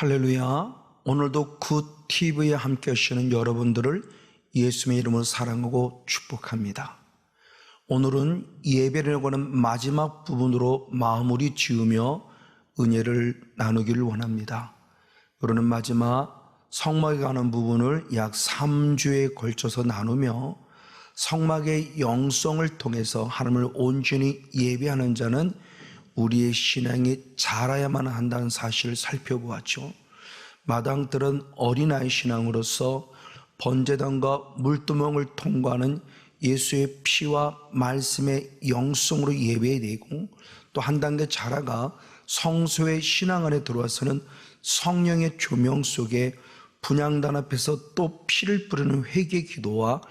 할렐루야. 오늘도 굿TV에 함께 하시는 여러분들을 예수님의 이름으로 사랑하고 축복합니다. 오늘은 예배를 하는 마지막 부분으로 마무리 지으며 은혜를 나누기를 원합니다. 우리는 마지막 성막에 가는 부분을 약 3주에 걸쳐서 나누며 성막의 영성을 통해서 하나님을 온전히 예배하는 자는 우리의 신앙이 자라야만 한다는 사실을 살펴보았죠. 마당들은 어린아이 신앙으로서 번제단과 물두멍을 통과하는 예수의 피와 말씀의 영성으로 예배해야 되고, 또 한 단계 자라가 성소의 신앙 안에 들어와서는 성령의 조명 속에 분향단 앞에서 또 피를 뿌리는 회개 기도와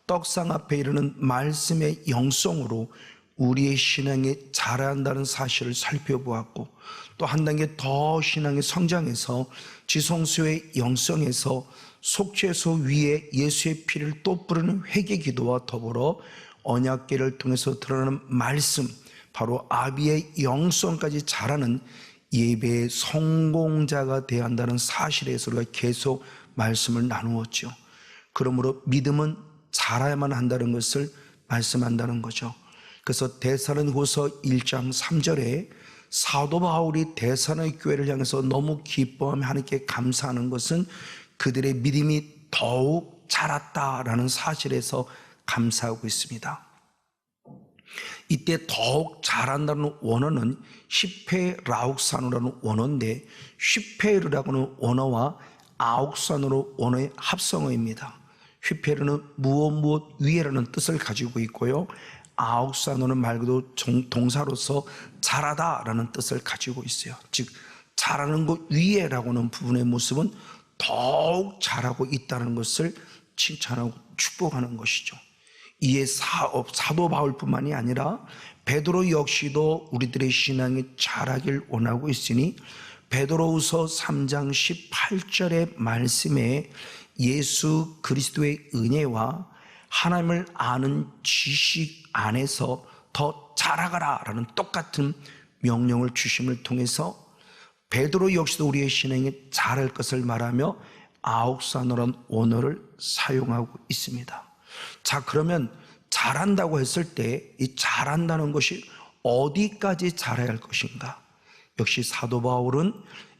떡상 앞에 이르는 말씀의 영성으로 우리의 신앙이 자라야 한다는 사실을 살펴보았고, 또 한 단계 더 신앙이 성장해서 지성소의 영성에서 속죄소 위에 예수의 피를 또 뿌리는 회개 기도와 더불어 언약궤를 통해서 드러나는 말씀, 바로 아비의 영성까지 자라는 예배의 성공자가 되어야 한다는 사실에서 우리가 계속 말씀을 나누었죠. 그러므로 믿음은 자라야만 한다는 것을 말씀한다는 거죠. 그래서 데살로니가서 1장 3절에 사도 바울이 데살로니가 교회를 향해서 너무 기뻐하며 하나님께 감사하는 것은 그들의 믿음이 더욱 자랐다라는 사실에서 감사하고 있습니다. 이때 더욱 자란다는 원어는 시페라욱산어라는 원어인데, 휘페르라고는 원어와 아욱산어로 원어의 합성어입니다. 휘페르는 무엇 위에라는 뜻을 가지고 있고요, 아욱산어는 말 그대로 동사로서 자라다라는 뜻을 가지고 있어요. 즉 자라는 것 위에라고 하는 부분의 모습은 더욱 자라고 있다는 것을 칭찬하고 축복하는 것이죠. 이에 사도 바울뿐만이 아니라 베드로 역시도 우리들의 신앙이 자라길 원하고 있으니, 베드로후서 3장 18절의 말씀에 예수 그리스도의 은혜와 하나님을 아는 지식 안에서 더 자라가라 라는 똑같은 명령을 주심을 통해서 베드로 역시도 우리의 신앙이 자랄 것을 말하며 아욱산어라는 원어를 사용하고 있습니다. 자, 그러면 자란다고 했을 때 이 자란다는 것이 어디까지 자라야 할 것인가? 역시 사도 바울은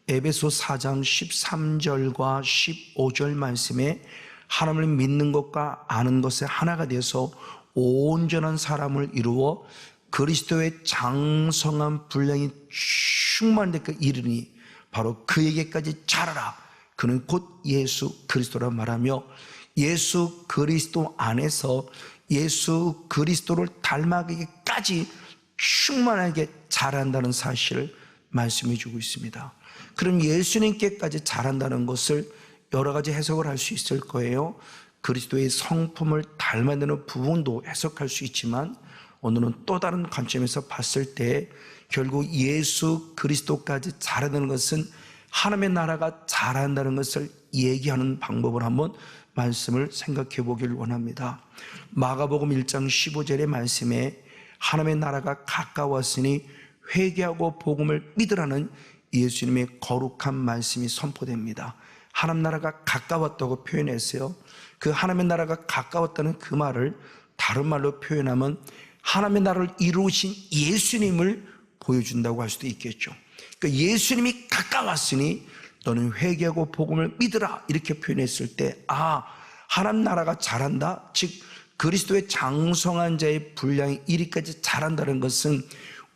에베소 4장 13절과 15절 말씀에 하나님을 믿는 것과 아는 것에 하나가 돼서 온전한 사람을 이루어 그리스도의 장성한 분량이 충만한 데까지 이르니 바로 그에게까지 자라라. 그는 곧 예수 그리스도라 말하며, 예수 그리스도 안에서 예수 그리스도를 닮아가기까지 충만하게 자란다는 사실을 말씀해 주고 있습니다. 그럼 예수님께까지 자란다는 것을 여러 가지 해석을 할 수 있을 거예요. 그리스도의 성품을 닮아내는 부분도 해석할 수 있지만, 오늘은 또 다른 관점에서 봤을 때 결국 예수 그리스도까지 자라는 것은 하나님의 나라가 자란다는 것을 얘기하는 방법을 한번 말씀을 생각해 보길 원합니다. 마가복음 1장 15절의 말씀에 하나님의 나라가 가까웠으니 회개하고 복음을 믿으라는 예수님의 거룩한 말씀이 선포됩니다. 하나님 나라가 가까웠다고 표현했어요. 그 하나님의 나라가 가까웠다는 그 말을 다른 말로 표현하면 하나님의 나라를 이루신 예수님을 보여준다고 할 수도 있겠죠. 그러니까 예수님이 가까웠으니 너는 회개하고 복음을 믿으라 이렇게 표현했을 때, 하나님 나라가 자란다, 즉 그리스도의 장성한 자의 분량이 이리까지 자란다는 것은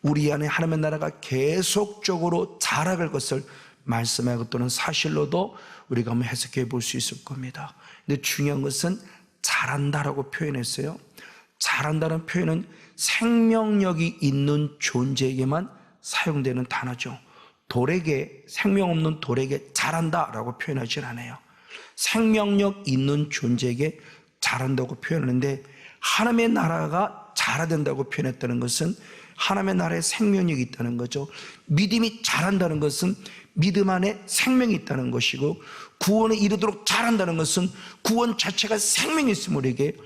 우리 안에 하나님의 나라가 계속적으로 자라갈 것을 말씀하고 또는 사실로도 우리가 한번 해석해 볼 수 있을 겁니다. 근데 중요한 것은 자란다라고 표현했어요. 자란다는 표현은 생명력이 있는 존재에게만 사용되는 단어죠. 돌에게, 생명 없는 돌에게 자란다라고 표현하지 않아요. 생명력 있는 존재에게 자란다고 표현하는데, 하나님의 나라가 자라된다고 표현했다는 것은 하나님의 나라에 생명력이 있다는 거죠. 믿음이 자란다는 것은 믿음 안에 생명이 있다는 것이고, 구원에 이르도록 자란다는 것은 구원 자체가 생명이 있음을 우리에게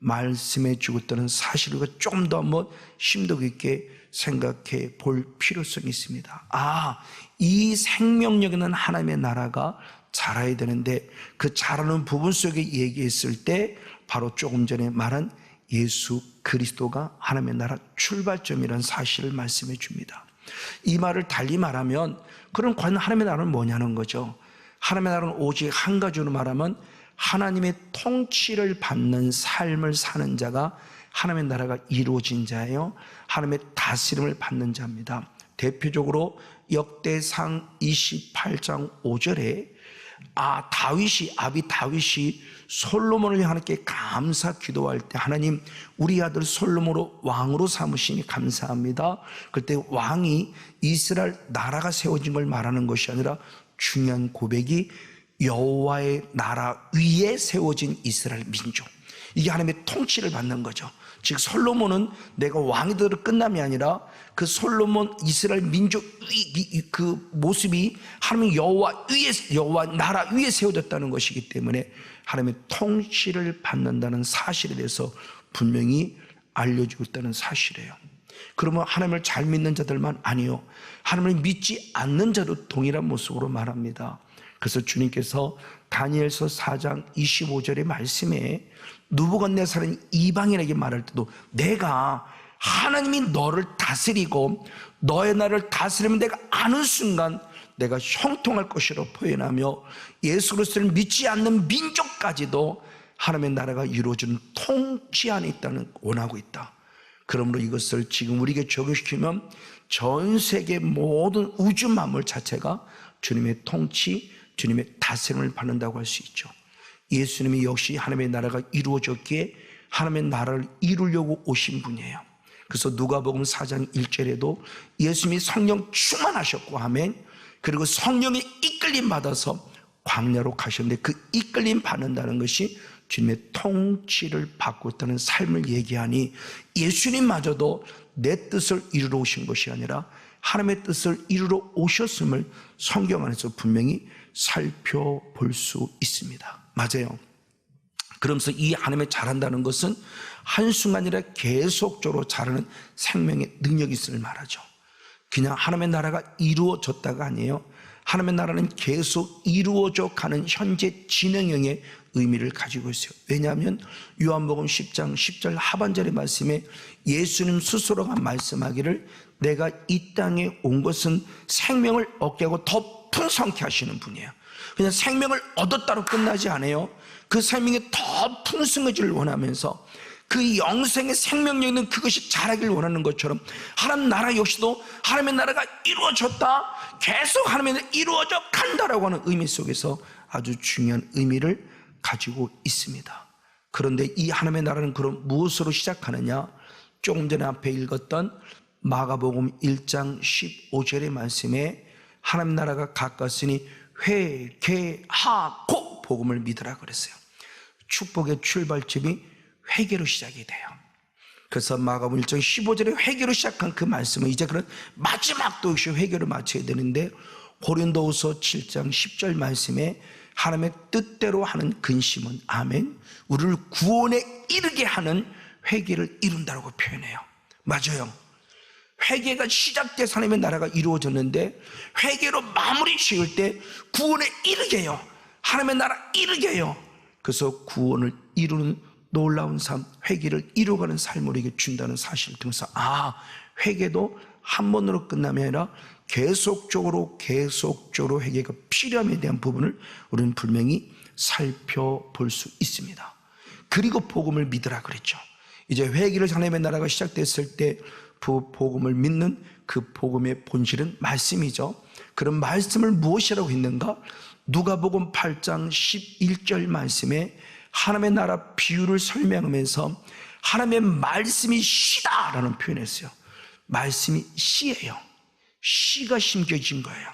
말씀해 주고 있다는 사실을 조금 더 한번 심도 깊게 생각해 볼 필요성이 있습니다. 이 생명력에는 하나님의 나라가 자라야 되는데 그 자라는 부분 속에 얘기했을 때 바로 조금 전에 말한 예수 그리스도가 하나님의 나라 출발점이라는 사실을 말씀해 줍니다. 이 말을 달리 말하면 그럼 과연 하나님의 나라는 뭐냐는 거죠. 하나님의 나라는 오직 한 가지로 말하면 하나님의 통치를 받는 삶을 사는 자가 하나님의 나라가 이루어진 자예요. 하나님의 다스림을 받는 자입니다. 대표적으로 역대상 28장 5절에 다윗이 솔로몬을 하나님께 감사 기도할 때 하나님 우리 아들 솔로몬을 왕으로 삼으시니 감사합니다. 그때 왕이 이스라엘 나라가 세워진 걸 말하는 것이 아니라 중요한 고백이 여호와의 나라 위에 세워진 이스라엘 민족, 이게 하나님의 통치를 받는 거죠. 즉 솔로몬은 내가 왕이 되도록 끝남이 아니라 그 솔로몬 이스라엘 민족 그 모습이 하나님 여호와 나라 위에 세워졌다는 것이기 때문에 하나님의 통치를 받는다는 사실에 대해서 분명히 알려주고 있다는 사실이에요. 그러면 하나님을 잘 믿는 자들만 아니요, 하나님을 믿지 않는 자도 동일한 모습으로 말합니다. 그래서 주님께서 다니엘서 4장 25절의 말씀에 느부갓네살은 이방인에게 말할 때도 내가 하나님이 너를 다스리고 너의 나라를 다스리면 내가 아는 순간 내가 형통할 것이라고 표현하며 예수 그리스도를 믿지 않는 민족까지도 하나님의 나라가 이루어지는 통치 안에 있다는 원하고 있다. 그러므로 이것을 지금 우리에게 적용시키면 전 세계 모든 우주 만물 자체가 주님의 통치, 주님의 다스림을 받는다고 할 수 있죠. 예수님이 역시 하나님의 나라가 이루어졌기에 하나님의 나라를 이루려고 오신 분이에요. 그래서 누가복음 4장 1절에도 예수님이 성령 충만하셨고 아멘, 그리고 성령의 이끌림 받아서 광야로 가셨는데 그 이끌림 받는다는 것이 주님의 통치를 받고 있다는 삶을 얘기하니 예수님마저도 내 뜻을 이루러 오신 것이 아니라 하나님의 뜻을 이루러 오셨음을 성경 안에서 분명히 살펴볼 수 있습니다. 맞아요. 그러면서 이 하나님의 자란다는 것은 한순간이라 계속적으로 자라는 생명의 능력이 있음을 말하죠. 그냥 하나님의 나라가 이루어졌다가 아니에요. 하나님의 나라는 계속 이루어져 가는 현재 진행형의 의미를 가지고 있어요. 왜냐하면 요한복음 10장 10절 하반절의 말씀에 예수님 스스로가 말씀하기를 내가 이 땅에 온 것은 생명을 얻게 하고 더 풍성케 하시는 분이에요. 그냥 생명을 얻었다로 끝나지 않아요. 그 생명이 더 풍성해지를 원하면서 그 영생의 생명력 있는 그것이 자라기를 원하는 것처럼 하나님 나라 역시도 하나님의 나라가 이루어졌다, 계속 하나님의 나라가 이루어져 간다라고 하는 의미 속에서 아주 중요한 의미를 가지고 있습니다. 그런데 이 하나님의 나라는 그럼 무엇으로 시작하느냐? 조금 전에 앞에 읽었던 마가복음 1장 15절의 말씀에 하나님 나라가 가까스니 회개하고 복음을 믿으라 그랬어요. 축복의 출발점이 회개로 시작이 돼요. 그래서 마가복음 1장 15절에 회개로 시작한 그 말씀은 이제 그런 마지막도 역시 회개로 마쳐야 되는데 고린도후서 7장 10절 말씀에 하나님의 뜻대로 하는 근심은 아멘, 우리를 구원에 이르게 하는 회개를 이룬다고 표현해요. 맞아요. 회개가 시작돼서 하나님의 나라가 이루어졌는데 회개로 마무리 지을 때 구원에 이르게 해요. 하나님의 나라 이르게 해요. 그래서 구원을 이루는 놀라운 삶, 회개를 이루어가는 삶을 우리에게 준다는 사실을 통해서 회개도 한 번으로 끝남이 아니라 계속적으로 회개가 필요함에 대한 부분을 우리는 분명히 살펴볼 수 있습니다. 그리고 복음을 믿으라 그랬죠. 이제 회개를 하나님의 나라가 시작됐을 때 그 복음을 믿는 그 복음의 본질은 말씀이죠. 그런 말씀을 무엇이라고 했는가? 누가복음 8장 11절 말씀에 하나님의 나라 비유를 설명하면서 하나님의 말씀이 씨다라는 표현을 했어요. 말씀이 씨예요. 씨가 심겨진 거예요.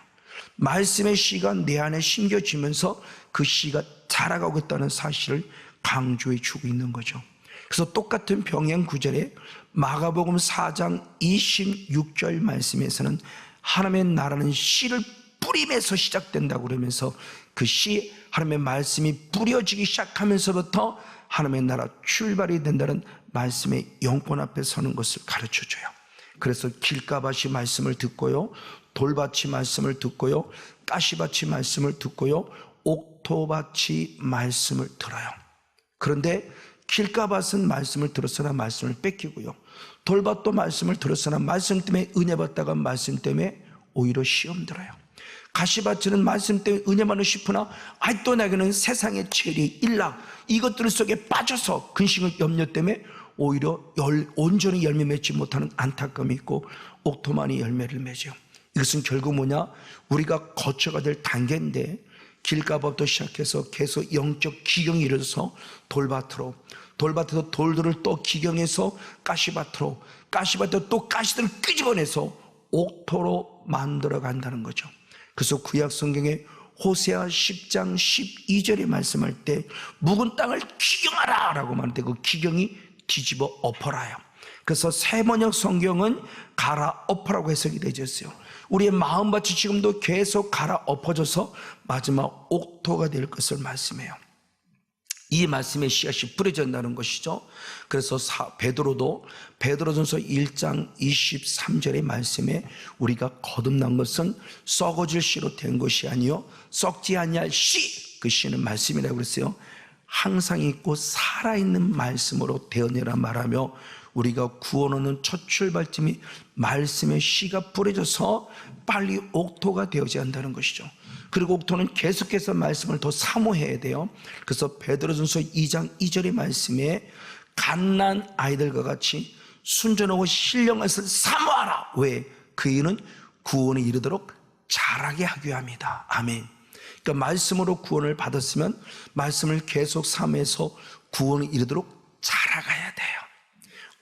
말씀의 씨가 내 안에 심겨지면서 그 씨가 자라가고 있다는 사실을 강조해 주고 있는 거죠. 그래서 똑같은 병행 구절에 마가복음 4장 26절 말씀에서는 하나님의 나라는 씨를 뿌림에서 시작된다고 그러면서 그 씨, 하나님의 말씀이 뿌려지기 시작하면서부터 하나님의 나라 출발이 된다는 말씀의 영권 앞에 서는 것을 가르쳐줘요. 그래서 길가밭이 말씀을 듣고요, 돌밭이 말씀을 듣고요, 가시밭이 말씀을 듣고요, 옥토밭이 말씀을 들어요. 그런데 길가밭은 말씀을 들었으나 말씀을 뺏기고요, 돌밭도 말씀을 들었으나 말씀 때문에 은혜 받다가 말씀 때문에 오히려 시험 들어요. 가시밭은 말씀 때문에 은혜 받는 싶으나 아직도 나에게는 세상의 체리, 일락 이것들 속에 빠져서 근심과 염려 때문에 오히려 온전히 열매 맺지 못하는 안타까움이 있고 옥토만이 열매를 맺어요. 이것은 결국 뭐냐? 우리가 거쳐가 될 단계인데, 길가밭부터 시작해서 계속 영적 기경이 이르러서 돌밭에서 돌들을 또 기경해서 가시밭으로, 가시밭에서 또 가시들을 끄집어내서 옥토로 만들어 간다는 거죠. 그래서 구약 성경에 호세아 10장 12절에 말씀할 때 묵은 땅을 기경하라 라고 말하는데 그 기경이 뒤집어 엎어라요. 그래서 세번역 성경은 갈아엎어라고 해석이 되어 있어요. 우리의 마음밭이 지금도 계속 갈아엎어져서 마지막 옥토가 될 것을 말씀해요. 이 말씀의 씨앗이 뿌려진다는 것이죠. 그래서 베드로전서 1장 23절의 말씀에 우리가 거듭난 것은 썩어질 씨로 된 것이 아니요 썩지 아니할 씨, 그 씨는 말씀이라고 그랬어요. 항상 있고 살아있는 말씀으로 되었느라 말하며, 우리가 구원하는 첫 출발점이 말씀의 씨가 뿌려져서 빨리 옥토가 되어져야 한다는 것이죠. 그리고 옥토는 계속해서 말씀을 더 사모해야 돼요. 그래서 베드로전서 2장 2절의 말씀에 갓난 아이들과 같이 순전하고 신령한 것을 사모하라. 왜? 그 이유는 구원에 이르도록 자라게 하기 위함이다. 아멘. 그러니까 말씀으로 구원을 받았으면 말씀을 계속 사모해서 구원에 이르도록 자라가야 돼요.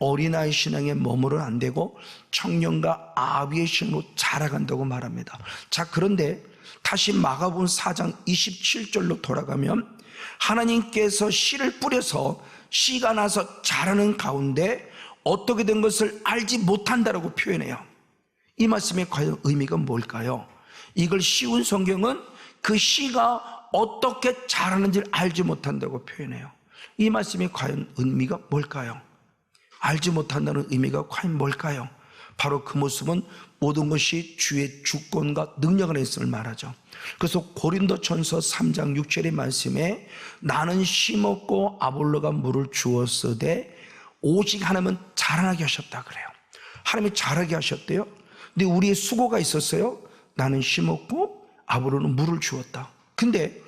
어린아이 신앙에 머무르면 안 되고 청년과 아비의 신으로 자라간다고 말합니다. 자, 그런데 다시 마가복음 4장 27절로 돌아가면 하나님께서 씨를 뿌려서 씨가 나서 자라는 가운데 어떻게 된 것을 알지 못한다라고 표현해요. 이 말씀의 과연 의미가 뭘까요? 이걸 쉬운 성경은 그 씨가 어떻게 자라는지를 알지 못한다고 표현해요. 이 말씀의 과연 의미가 뭘까요? 알지 못한다는 의미가 과연 뭘까요? 바로 그 모습은 모든 것이 주의 주권과 능력 안에 있음을 말하죠. 그래서 고린도전서 3장 6절의 말씀에 나는 심었고 아볼로가 물을 주었으되 오직 하나님은 자라나게 하셨다 그래요. 하나님이 자라게 하셨대요. 근데 우리의 수고가 있었어요. 나는 심었고 아볼로는 물을 주었다. 근데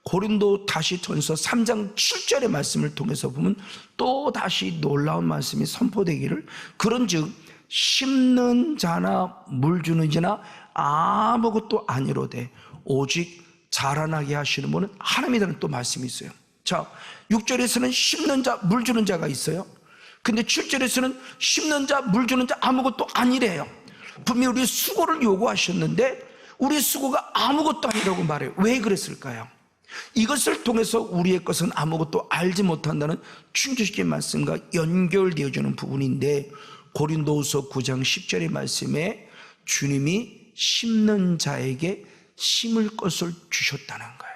고린도 다시 전서 3장 7절의 말씀을 통해서 보면 또 다시 놀라운 말씀이 선포되기를, 그런즉 심는 자나 물 주는 자나 아무것도 아니로되 오직 자라나게 하시는 분은 하나님이라는 또 말씀이 있어요. 자, 6절에서는 심는 자 물 주는 자가 있어요. 근데 7절에서는 심는 자 물 주는 자 아무것도 아니래요. 분명히 우리 수고를 요구하셨는데 우리 수고가 아무것도 아니라고 말해요. 왜 그랬을까요? 이것을 통해서 우리의 것은 아무것도 알지 못한다는 충주시의 말씀과 연결되어지는 부분인데, 고린도후서 9장 10절의 말씀에 주님이 심는 자에게 심을 것을 주셨다는 거예요.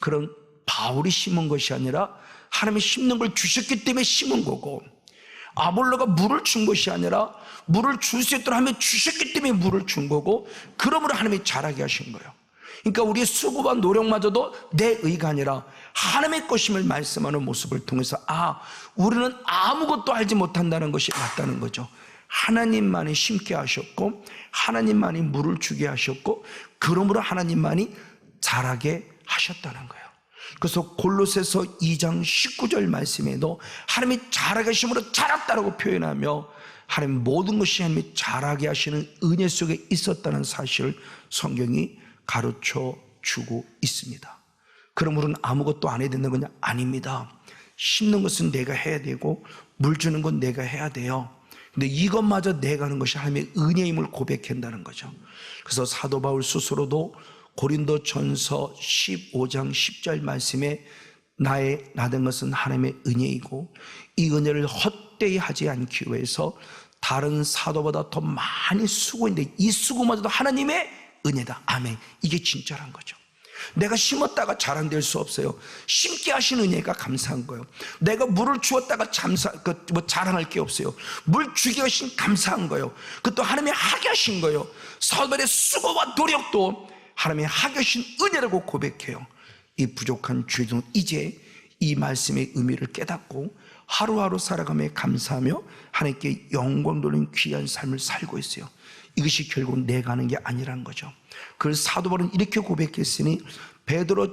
그럼 바울이 심은 것이 아니라 하나님이 심는 걸 주셨기 때문에 심은 거고, 아볼로가 물을 준 것이 아니라 물을 줄 수 있도록 하나님이 주셨기 때문에 물을 준 거고, 그러므로 하나님이 자라게 하신 거예요. 그러니까 우리의 수고와 노력마저도 내 의가 아니라 하나님의 것임을 말씀하는 모습을 통해서 우리는 아무것도 알지 못한다는 것이 맞다는 거죠. 하나님만이 심게 하셨고 하나님만이 물을 주게 하셨고 그러므로 하나님만이 자라게 하셨다는 거예요. 그래서 골로새서 2장 19절 말씀에도 하나님이 자라게 하심으로 자랐다라고 표현하며 하나님 모든 것이 하나님이 자라게 하시는 은혜 속에 있었다는 사실을 성경이 가르쳐 주고 있습니다. 그럼 우리는 아무것도 안 해야 되는 거냐? 아닙니다. 심는 것은 내가 해야 되고 물 주는 건 내가 해야 돼요. 근데 이것마저 내가 하는 것이 하나님의 은혜임을 고백한다는 거죠. 그래서 사도 바울 스스로도 고린도전서 15장 10절 말씀에 나된 것은 하나님의 은혜이고 이 은혜를 헛되이 하지 않기 위해서 다른 사도보다 더 많이 수고했는데 이 수고마저도 하나님의 은혜다. 아멘. 이게 진짜란 거죠. 내가 심었다가 자란될 수 없어요. 심게 하신 은혜가 감사한 거예요. 내가 물을 주었다가 자랑할 게 없어요. 물 주게 하신 감사한 거예요. 그것도 하나님이 하게 하신 거예요. 사울의 수고와 노력도 하나님이 하게 하신 은혜라고 고백해요. 이 부족한 죄종 이제 이 말씀의 의미를 깨닫고 하루하루 살아가며 감사하며 하나님께 영광 돌리는 귀한 삶을 살고 있어요. 이것이 결국 내가 하는 게 아니라는 거죠. 그걸 사도 바울은 이렇게 고백했으니 베드로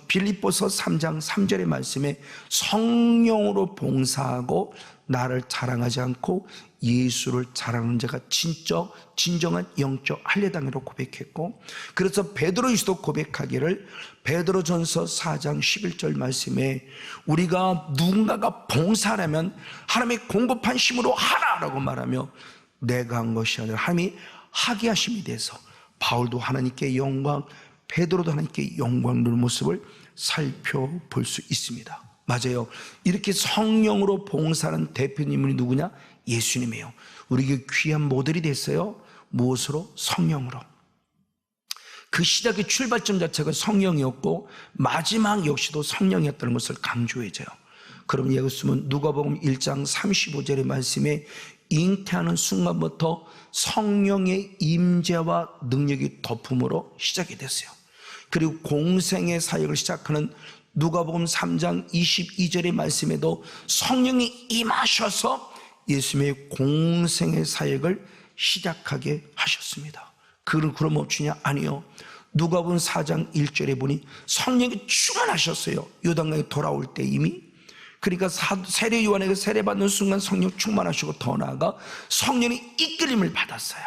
빌립보서 3장 3절의 말씀에 성령으로 봉사하고 나를 자랑하지 않고 예수를 자랑하는 자가 진정한 영적 할례당이라고 고백했고, 그래서 베드로유서도 고백하기를 베드로전서 4장 11절 말씀에 우리가 누군가가 봉사하려면 하나님의 공급한 힘으로 하라라고 말하며 내가 한 것이 아니라 하나님이 하게 하심이 돼서 바울도 하나님께 영광, 베드로도 하나님께 영광 누리는 모습을 살펴볼 수 있습니다. 맞아요. 이렇게 성령으로 봉사하는 대표님이 누구냐? 예수님이에요. 우리에게 귀한 모델이 됐어요. 무엇으로? 성령으로. 그 시작의 출발점 자체가 성령이었고 마지막 역시도 성령이었다는 것을 강조해줘요. 그럼 예수님은 누가복음 1장 35절의 말씀에 잉태하는 순간부터 성령의 임재와 능력이 덮음으로 시작이 됐어요. 그리고 공생의 사역을 시작하는 누가복음 3장 22절의 말씀에도 성령이 임하셔서 예수님의 공생의 사역을 시작하게 하셨습니다. 그럼 멈추냐? 아니요. 누가복음 4장 1절에 보니 성령이 충만하셨어요. 요단강에 돌아올 때 이미. 그러니까 세례 요한에게 세례받는 순간 성령 충만하시고 더 나아가 성령이 이끌림을 받았어요.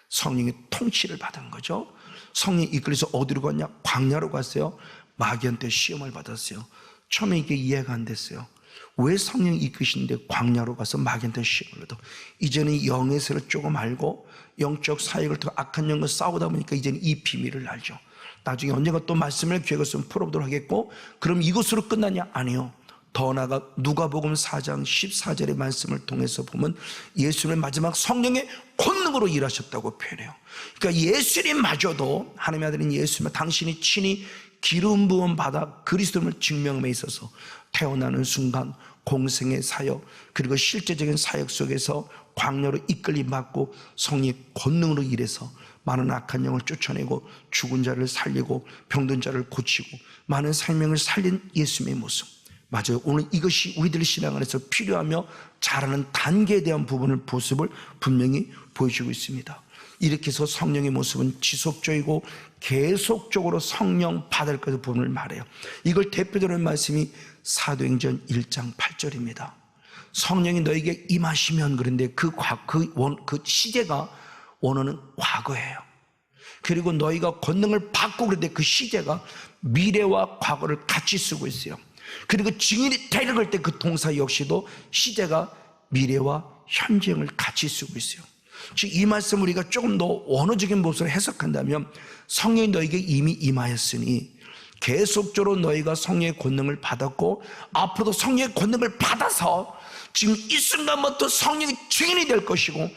성령의 통치를 받은 거죠. 성령이 이끌려서 어디로 갔냐? 광야로 갔어요. 마귀한 테 시험을 받았어요. 처음에 이게 이해가 안 됐어요. 왜 성령이 이끄시는데 광야로 가서 마귀한 테 시험을 받아? 이제는 영의 세를 조금 알고 영적 사역을 통해 악한 영과 싸우다 보니까 이제는 이 비밀을 알죠. 나중에 언젠가 또 말씀을 기회가 있으면 풀어보도록 하겠고, 그럼 이것으로 끝나냐? 아니요. 더 나아가 누가복음 4장 14절의 말씀을 통해서 보면 예수님의 마지막 성령의 권능으로 일하셨다고 표현해요. 그러니까 예수님마저도, 하나님의 아들인 예수님, 당신이 친히 기름 부음 받아 그리스도를 증명함에 있어서 태어나는 순간 공생의 사역, 그리고 실제적인 사역 속에서 광야로 이끌림 받고 성령의 권능으로 일해서 많은 악한 영을 쫓아내고 죽은 자를 살리고 병든 자를 고치고 많은 생명을 살린 예수님의 모습. 맞아요. 오늘 이것이 우리들 신앙 안에서 필요하며 잘하는 단계에 대한 모습을 분명히 보여주고 있습니다. 이렇게 해서 성령의 모습은 지속적이고 계속적으로 성령 받을 것의 부분을 말해요. 이걸 대표적인 말씀이 사도행전 1장 8절입니다. 성령이 너에게 임하시면, 그런데 그 시제가 원어는 과거예요. 그리고 너희가 권능을 받고, 그런데 그 시제가 미래와 과거를 같이 쓰고 있어요. 그리고 증인이 되려 할 때 그 동사 역시도 시제가 미래와 현재형을 같이 쓰고 있어요. 즉 이 말씀 우리가 조금 더 원어적인 모습으로 해석한다면 성령이 너에게 이미 임하였으니 계속적으로 너희가 성령의 권능을 받았고 앞으로도 성령의 권능을 받아서 지금 이 순간부터 성령이 증인이 될 것이고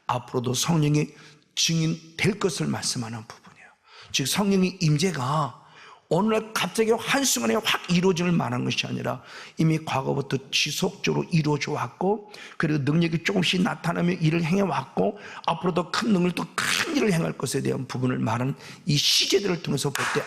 앞으로도 성령이 증인 될 것을 말씀하는 부분이에요. 즉 성령의 임재가 어느 날 갑자기 한순간에 확 이루어지는 만한 것이 아니라 이미 과거부터 지속적으로 이루어져 왔고, 그리고 능력이 조금씩 나타나며 일을 행해왔고 앞으로도 큰 능력도 큰 일을 행할 것에 대한 부분을 말하는 이 시제들을 통해서 볼 때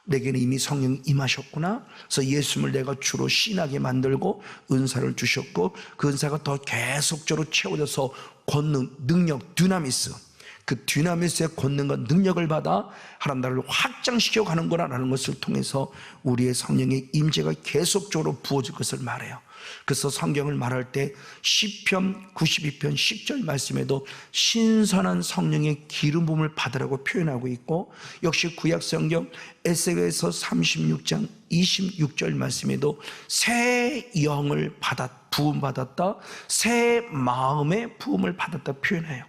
내게는 이미 성령이 임하셨구나. 그래서 예수님을 내가 주로 신하게 만들고 은사를 주셨고 그 은사가 더 계속적으로 채워져서 권능, 능력, dynamis, 그 dynamis의 권능과 능력을 받아 하나님 나라를 확장시켜 가는 거라는 것을 통해서 우리의 성령의 임재가 계속적으로 부어질 것을 말해요. 그래서 성경을 말할 때 시편 92편 10절 말씀에도 신선한 성령의 기름 부음을 받으라고 표현하고 있고, 역시 구약 성경 에스겔서 36장 26절 말씀에도 새 영을 부음 받았다, 새 마음의 부음을 받았다 표현해요.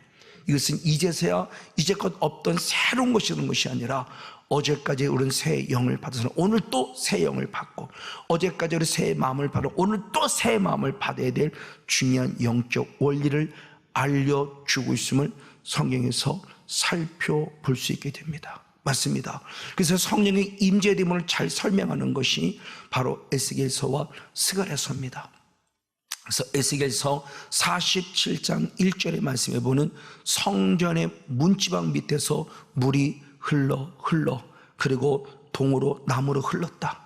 이것은 이제서야 이제껏 없던 새로운 것이 오는 것이 아니라 어제까지 우리는 새 영을 받아서 오늘 또 새 영을 받고, 어제까지 우리 새 마음을 받아 오늘 또 새 마음을 받아야 될 중요한 영적 원리를 알려주고 있음을 성경에서 살펴볼 수 있게 됩니다. 맞습니다. 그래서 성령의 임재됨을 잘 설명하는 것이 바로 에스겔서와 스가랴서입니다. 그래서 에스겔서 47장 1절의 말씀에 보는 성전의 문지방 밑에서 물이 흘러 그리고 동으로 나무로 흘렀다.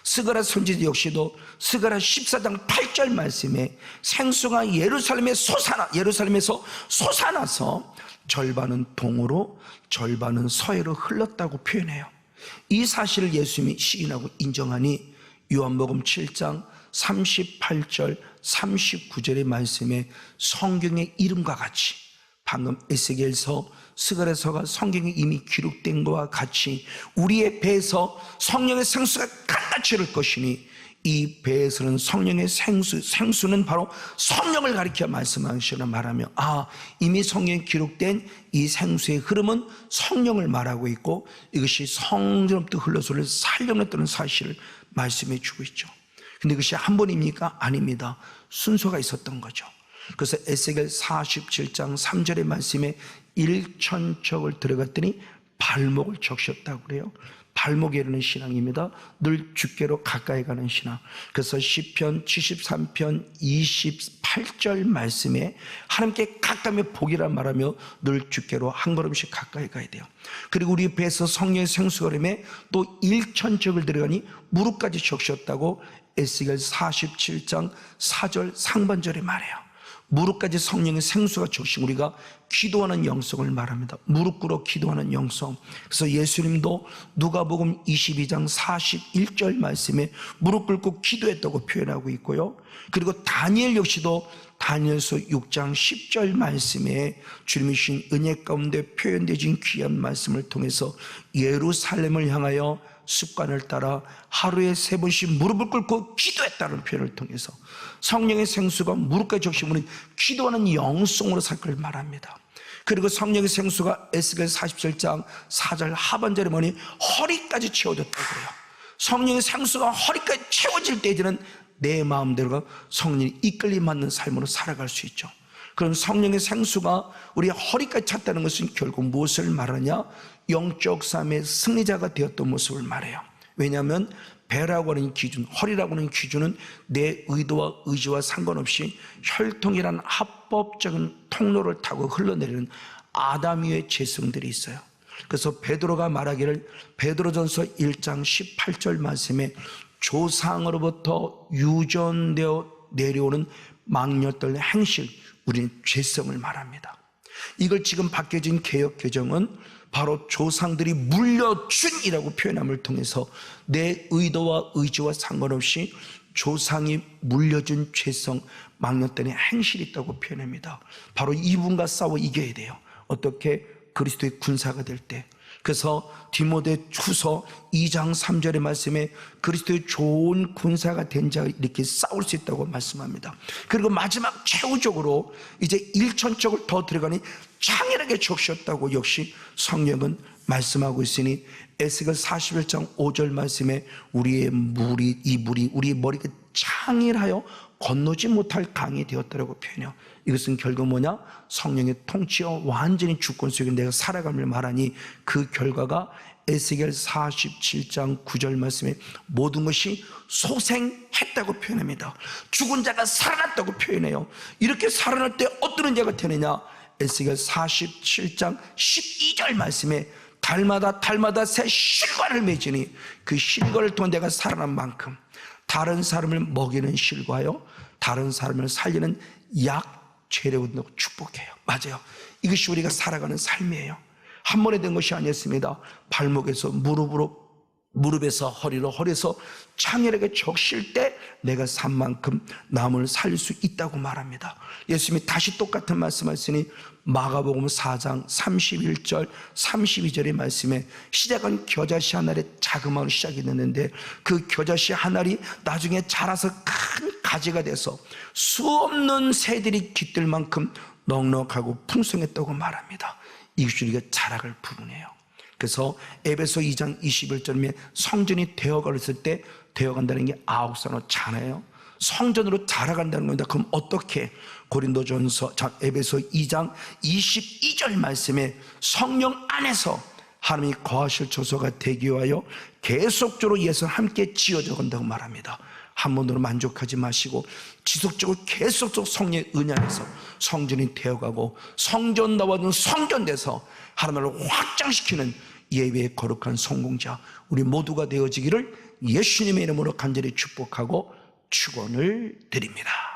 스가랴 선지자 역시도 스가랴 14장 8절 말씀에 생수가 예루살렘에서 솟아나서 절반은 동으로 절반은 서해로 흘렀다고 표현해요. 이 사실을 예수님이 시인하고 인정하니 요한복음 7장 38절 39절의 말씀에 성경의 이름과 같이 방금 에스겔서 스가랴서가 성경에 이미 기록된 것과 같이 우리의 배에서 성령의 생수가 갈라치 흐를 것이니 이 배에서는 성령의 생수는 바로 성령을 가리켜 말씀하시나 말하며 이미 성경에 기록된 이 생수의 흐름은 성령을 말하고 있고 이것이 성전부터 흘러서 살려냈다는 사실을 말씀해 주고 있죠. 근데 이것이 한 번입니까? 아닙니다. 순서가 있었던 거죠. 그래서 에스겔 47장 3절의 말씀에 1000척을 들어갔더니 발목을 적셨다고 그래요. 발목에 이르는 신앙입니다. 늘 주께로 가까이 가는 신앙. 그래서 시편 73편 28절 말씀에 하나님께 가까이 복이라 말하며 늘 주께로 한 걸음씩 가까이 가야 돼요. 그리고 우리 배에서 성령의 생수가 흐름에 또 1000척을 들어가니 무릎까지 적셨다고 에스겔 47장 4절 상반절에 말해요. 무릎까지 성령의 생수가 적신 우리가 기도하는 영성을 말합니다. 무릎 꿇어 기도하는 영성. 그래서 예수님도 누가복음 22장 41절 말씀에 무릎 꿇고 기도했다고 표현하고 있고요. 그리고 다니엘 역시도 다니엘서 6장 10절 말씀에 주님이 주신 은혜 가운데 표현되진 귀한 말씀을 통해서 예루살렘을 향하여 습관을 따라 하루에 3번씩 무릎을 꿇고 기도했다는 표현을 통해서 성령의 생수가 무릎까지 적시면 기도하는 영성으로 살 걸 말합니다. 그리고 성령의 생수가 에스겔 47장 4절 하반절에 보니 허리까지 채워졌다고 그래요. 성령의 생수가 허리까지 채워질 때 이제는 내 마음대로가 성령이 이끌림 받는 삶으로 살아갈 수 있죠. 그럼 성령의 생수가 우리 허리까지 찼다는 것은 결국 무엇을 말하냐? 영적 삶의 승리자가 되었던 모습을 말해요. 왜냐하면 배라고 하는 기준, 허리라고 하는 기준은 내 의도와 의지와 상관없이 혈통이란 합법적인 통로를 타고 흘러내리는 아담이의 재성들이 있어요. 그래서 베드로가 말하기를 베드로전서 1장 18절 말씀에 조상으로부터 유전되어 내려오는 망령들 행실, 우리는 죄성을 말합니다. 이걸 지금 바뀌어진 개역개정은 바로 조상들이 물려준이라고 표현함을 통해서 내 의도와 의지와 상관없이 조상이 물려준 죄성, 망령들의 행실이 있다고 표현합니다. 바로 이분과 싸워 이겨야 돼요. 어떻게? 그리스도의 군사가 될 때. 그래서 디모데후서 2장 3절의 말씀에 그리스도의 좋은 군사가 된 자가 이렇게 싸울 수 있다고 말씀합니다. 그리고 마지막 최후적으로 이제 1000척을 더 들어가니 창렬하게 적셨다고 역시 성령은 말씀하고 있으니 에스겔 41장 5절 말씀에 우리의 물이 우리의 머리가 창렬하여 건너지 못할 강이 되었다고 표현해요. 이것은 결국 뭐냐? 성령의 통치와 완전히 주권 속에 내가 살아감을 말하니 그 결과가 에스겔 47장 9절 말씀에 모든 것이 소생했다고 표현합니다. 죽은 자가 살아났다고 표현해요. 이렇게 살아날 때 어떤 자가 되느냐? 에스겔 47장 12절 말씀에 달마다 새 실과를 맺으니 그 실과를 통해 내가 살아난 만큼 다른 사람을 먹이는 실과요, 다른 사람을 살리는 약 죄를 얻는다고 축복해요. 맞아요. 이것이 우리가 살아가는 삶이에요. 한 번에 된 것이 아니었습니다. 발목에서 무릎에서 허리로, 허리에서 창렬하게 적실 때 내가 산 만큼 남을 살릴 수 있다고 말합니다. 예수님이 다시 똑같은 말씀하시니 마가복음 4장 31절 32절의 말씀에 시작은 겨자씨 한 알의 자그마한 시작이 됐는데 그 겨자씨 한 알이 나중에 자라서 큰 가지가 돼서 수없는 새들이 깃들 만큼 넉넉하고 풍성했다고 말합니다. 이것이 우리가 자라갈 부분이에요. 그래서 에베소 2장 21절에 성전이 되어갔을 때 되어간다는 게 아옥산호잖아요. 성전으로 자라간다는 겁니다. 그럼 어떻게? 고린도전서 에베소 2장 22절 말씀에 성령 안에서 하나님이 거하실 처소가 되기 위하여 계속적으로 예수와 함께 지어져 간다고 말합니다. 한 번으로 만족하지 마시고 지속적으로 계속적으로 성령의 은혜 안에서 성전이 되어가고 성전 나와는 성전돼서 하나님을 확장시키는 예배의 거룩한 성공자 우리 모두가 되어지기를 예수님의 이름으로 간절히 축복하고 축원을 드립니다.